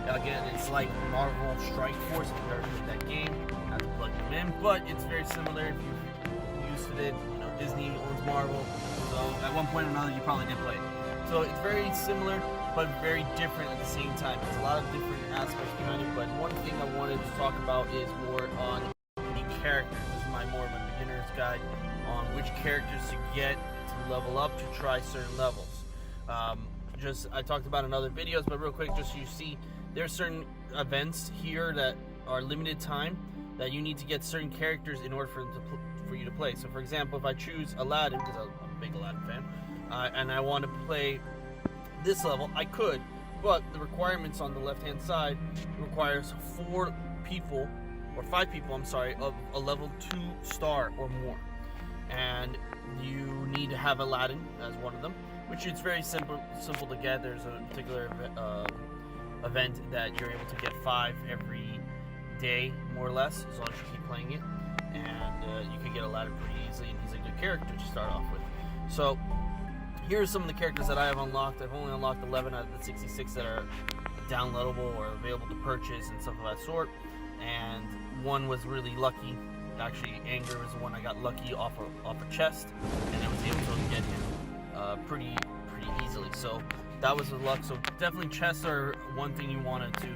Again, it's like Marvel Strike Force, if you've ever played that game. Not to plug them in, but it's very similar if you're used to it. You know, Disney owns Marvel, so at one point or another you probably did play it. So it's very similar, but very different at the same time. There's a lot of different aspects behind it, but one thing I wanted to talk about is more on the characters. This is more of a beginner's guide on which characters to get to level up to try certain levels. I talked about in other videos, but real quick, just so you see, there's certain events here that are limited time that you need to get certain characters in order for you to play. So for example, if I choose Aladdin, because I'm a big Aladdin fan, and I want to play this level, I could, but the requirements on the left hand side requires 5 people, I'm sorry, of a level 2 star or more, and you need to have Aladdin as one of them, which is very simple to get. There's a particular event that you're able to get 5 every day, more or less, as long as you keep playing it, and you can get Aladdin pretty easily, and he's a good character to start off with. So here are some of the characters that I have unlocked. I've only unlocked 11 out of the 66 that are downloadable or available to purchase and stuff of that sort, and one was really lucky. Actually, Anger was the one I got lucky off a chest, and I was able to get him pretty easily. So that was the luck. So definitely chests are one thing you wanted to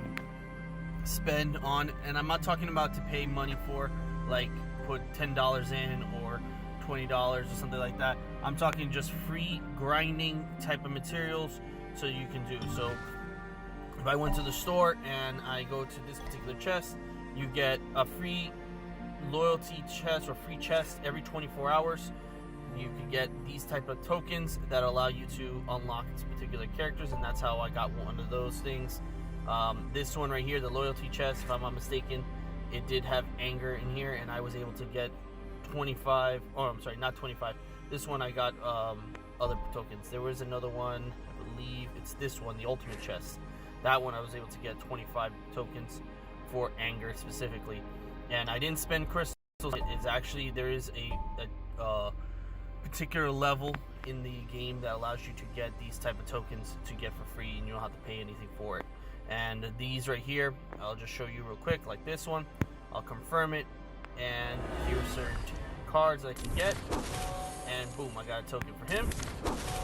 spend on, and I'm not talking about to pay money for, like put $10 in or $20 or something like that. I'm talking just free grinding type of materials so you can do. So if I went to the store and I go to this particular chest, you get a free loyalty chest or free chest every 24 hours. You can get these type of tokens that allow you to unlock these particular characters, and that's how I got one of those things. This one right here, the loyalty chest, if I'm not mistaken, it did have Anger in here, and I was able to get 25, oh I'm sorry, not 25. This one I got other tokens. There was another one, I believe it's this one, the ultimate chest. That one I was able to get 25 tokens for Anger specifically, and I didn't spend crystals. It's actually, there is a particular level in the game that allows you to get these type of tokens to get for free, and you don't have to pay anything for it. And these right here, I'll just show you real quick. Like this one, I'll confirm it, and here's certain cards I can get, and boom, I got a token for him,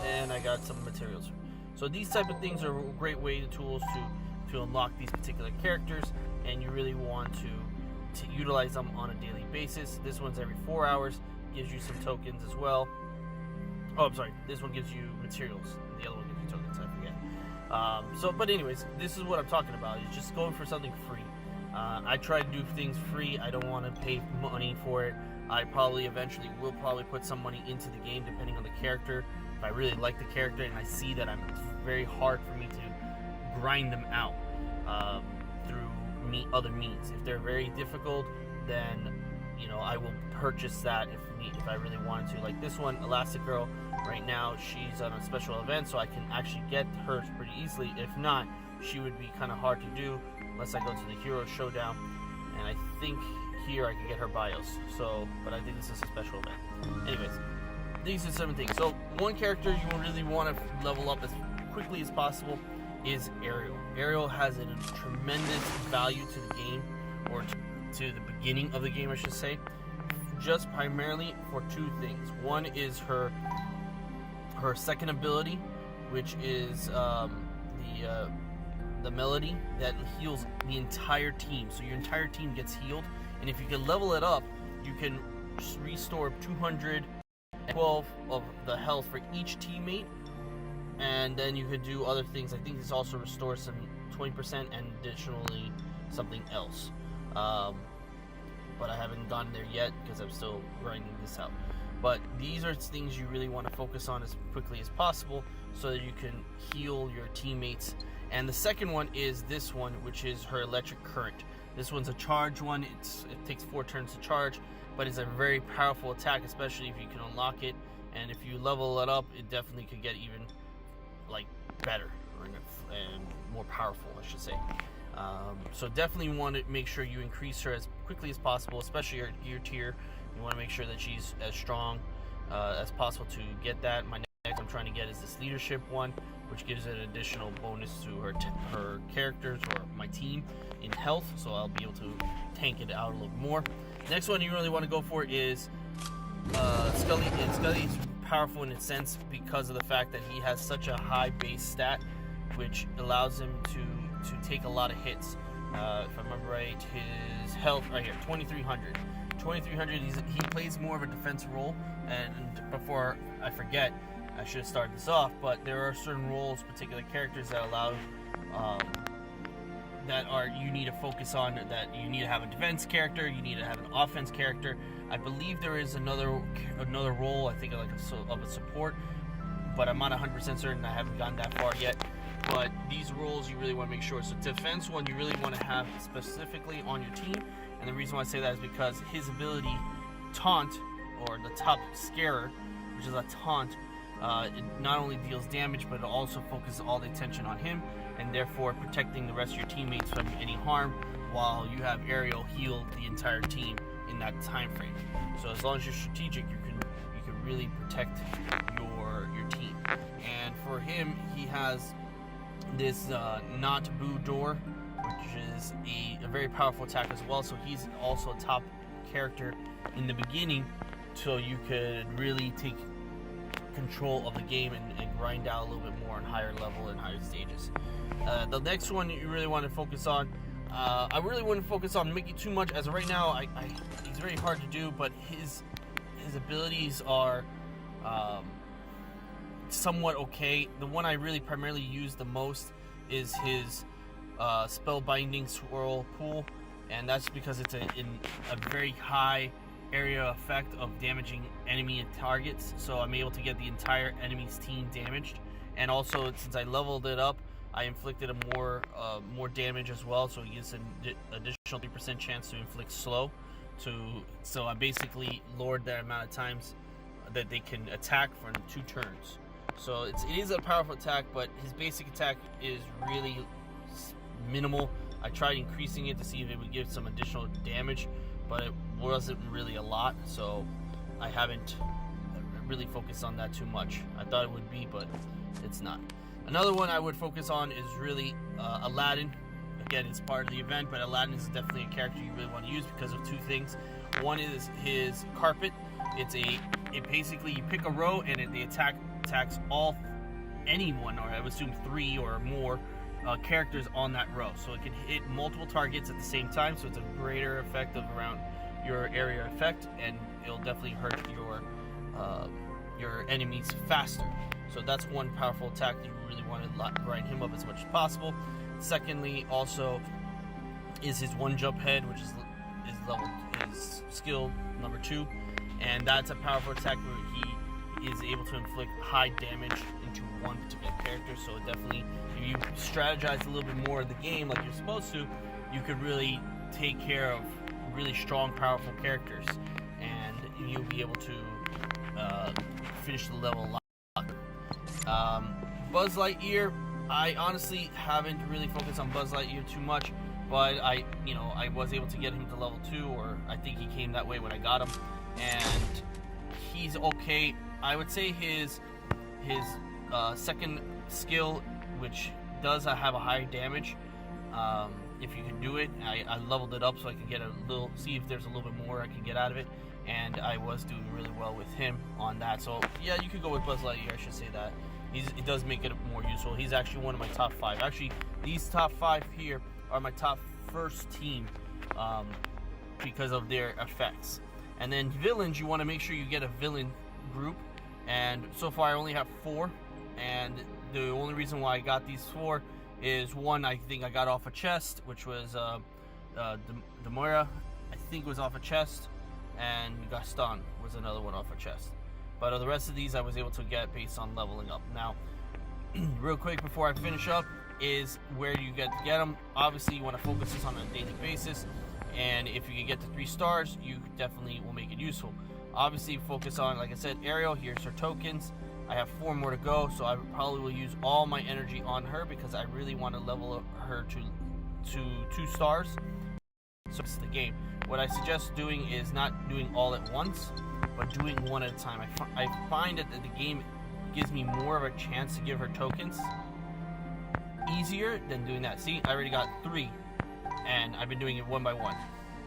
and I got some materials. So these type of things are a great way, the tools to unlock these particular characters, and you really want to utilize them on a daily basis. This one's every 4 hours, gives you some tokens as well. Oh, I'm sorry, this one gives you materials, the other one gives you tokens, I forget. But anyways, this is what I'm talking about, is just going for something free. I try to do things free. I don't want to pay money for it. I probably eventually will put some money into the game depending on the character. If I really like the character and I see that it's very hard for me to grind them out through other means. If they're very difficult, then I will purchase that if I really wanted to. Like this one, Elastic Girl, right now she's on a special event, so I can actually get hers pretty easily. If not, she would be kind of hard to do unless I go to the Hero Showdown, and I think here I can get her BIOS. But I think this is a special event. Anyways, these are 7 things. So one character you really want to level up as quickly as possible is Ariel. Ariel has a tremendous value to the game, or to the beginning of the game, I should say, just primarily for 2 things. One is her second ability, which is the melody that heals the entire team. So your entire team gets healed, and if you can level it up, you can restore 212 of the health for each teammate, and then you could do other things. I think this also restores some 20% and additionally something else. But I haven't gotten there yet because I'm still grinding this out. But these are things you really want to focus on as quickly as possible so that you can heal your teammates. And the second one is this one, which is her electric current. This one's a charge one. It takes 4 turns to charge, but it's a very powerful attack, especially if you can unlock it. And if you level it up, it definitely could get even better and more powerful, I should say. So definitely want to make sure you increase her as quickly as possible, especially your gear tier. You want to make sure that she's as strong as possible to get that. My I'm trying to get is this leadership one, which gives an additional bonus to her characters or my team in health, so I'll be able to tank it out a little more. Next one you really want to go for is Scully. And Scully's powerful in a sense because of the fact that he has such a high base stat, which allows him to take a lot of hits. If I remember right, his health right here, 2300. 2300, he plays more of a defensive role, and before I forget, I should have started this off, but there are certain roles, particular characters that allow, you need to focus on, that you need to have a defense character, you need to have an offense character. I believe there is another role, I think like of a support, but I'm not 100% certain, I haven't gotten that far yet. But these roles you really want to make sure. So defense one you really want to have specifically on your team, and the reason why I say that is because his ability Taunt, or the top scarer, which is a taunt, it not only deals damage but it also focuses all the attention on him, and therefore protecting the rest of your teammates from any harm, while you have Aerial heal the entire team in that time frame. So as long as you're strategic, you can really protect your team. And for him, he has this not boo door, which is a very powerful attack as well, so he's also a top character in the beginning, so you could really take control of the game and grind out a little bit more on higher level and higher stages. The next one you really want to focus on, I really wouldn't focus on making too much as of right now. He's very hard to do, but his abilities are somewhat okay. The one I really primarily use the most is his spellbinding swirl pool, and that's because it's in a very high area effect of damaging enemy targets, so I'm able to get the entire enemy's team damaged. And also, since I leveled it up, I inflicted a more damage as well, so it gives an additional 3% chance to inflict slow. So I basically lowered the amount of times that they can attack for 2 turns. So it is a powerful attack, but his basic attack is really minimal. I tried increasing it to see if it would give some additional damage, but it wasn't really a lot, so I haven't really focused on that too much. I thought it would be, but it's not. Another one I would focus on is really Aladdin. Again, it's part of the event, but Aladdin is definitely a character you really want to use because of 2 things. One is his carpet. It basically, you pick a row and the attack attacks anyone, or I would assume 3 or more characters on that row, so it can hit multiple targets at the same time, so it's a greater effect of around your area effect, and it'll definitely hurt your enemies faster. So that's one powerful attack that you really want to grind him up as much as possible. Secondly, also is his one jump head, which is skill number 2, and that's a powerful attack where he is able to inflict high damage into one particular character. So it definitely, if you strategize a little bit more of the game like you're supposed to, you could really take care of really strong, powerful characters, and you'll be able to finish the level a lot quicker. Buzz Lightyear, I honestly haven't really focused on Buzz Lightyear too much, but I was able to get him to level 2, or I think he came that way when I got him, and he's okay. I would say his second skill, which does have a higher damage, if you can do it. I leveled it up so I can get see if there's a little bit more I can get out of it, and I was doing really well with him on that. So yeah, you could go with Buzz Lightyear, I should say that. It does make it more useful. He's actually one of my top 5. Actually, these top 5 here are my top first team because of their effects. And then villains, you want to make sure you get a villain group, and so far I only have 4, and the only reason why I got these 4 is, one, I think I got off a chest, which was Demora, I think was off a chest, and Gaston was another one off a chest. But the rest of these I was able to get based on leveling up. Now, real quick before I finish up, is where you get to get them. Obviously, you want to focus this on a daily basis, and if you can get to 3 stars, you definitely will make it useful. Obviously, focus on, like I said, Ariel. Here's her tokens. I have 4 more to go, so I probably will use all my energy on her because I really want to level her to 2 stars. So it's the game. What I suggest doing is not doing all at once, but doing one at a time. I find that the game gives me more of a chance to give her tokens easier than doing that. See, I already got 3, and I've been doing it one by one.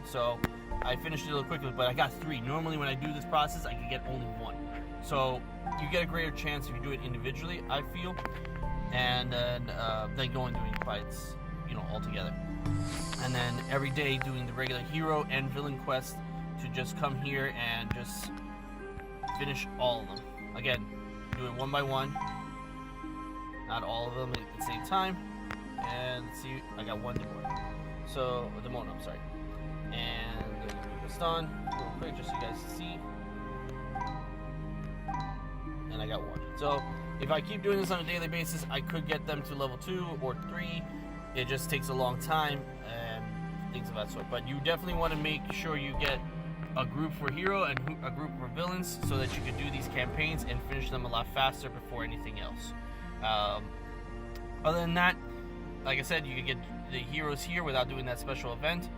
So I finished it a little quickly, but I got 3. Normally when I do this process, I can get only 1. So you get a greater chance if you do it individually, I feel, and then going doing fights, you know, all together. And then every day doing the regular hero and villain quest to just come here and just finish all of them. Again, do it one by one, not all of them at the same time. And let's see, I got 1 Demona. So, Demona, I'm sorry. And I'm gonna do this done real quick just so you guys see. And I got 1. So if I keep doing this on a daily basis, I could get them to level 2 or 3. It just takes a long time and things of that sort. But you definitely want to make sure you get a group for hero and a group for villains so that you can do these campaigns and finish them a lot faster before anything else. Other than that, like I said, you can get the heroes here without doing that special event,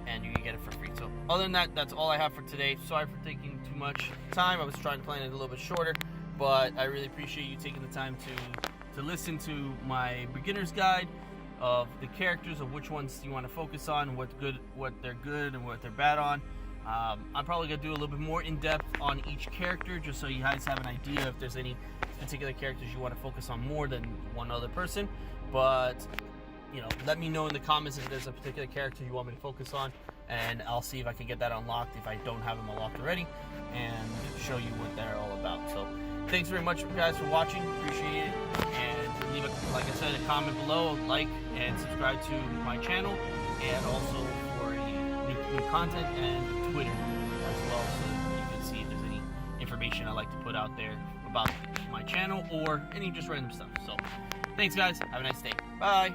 and you can get it for free. So other than that, that's all I have for today. Sorry for taking too much time. I was trying to plan it a little bit shorter, but I really appreciate you taking the time to listen to my beginner's guide of the characters, of which ones you want to focus on, what they're good and what they're bad on. I'm probably going to do a little bit more in-depth on each character, just so you guys have an idea if there's any particular characters you want to focus on more than one other person. But, you know, let me know in the comments if there's a particular character you want me to focus on, and I'll see if I can get that unlocked if I don't have them unlocked already, and show you what they're all about. So, thanks very much, guys, for watching. Appreciate it. And leave, like I said, a comment below, like, and subscribe to my channel, and also for new content, and Twitter as well, so you can see if there's any information I like to put out there about my channel or any just random stuff. So, thanks, guys. Have a nice day. Bye.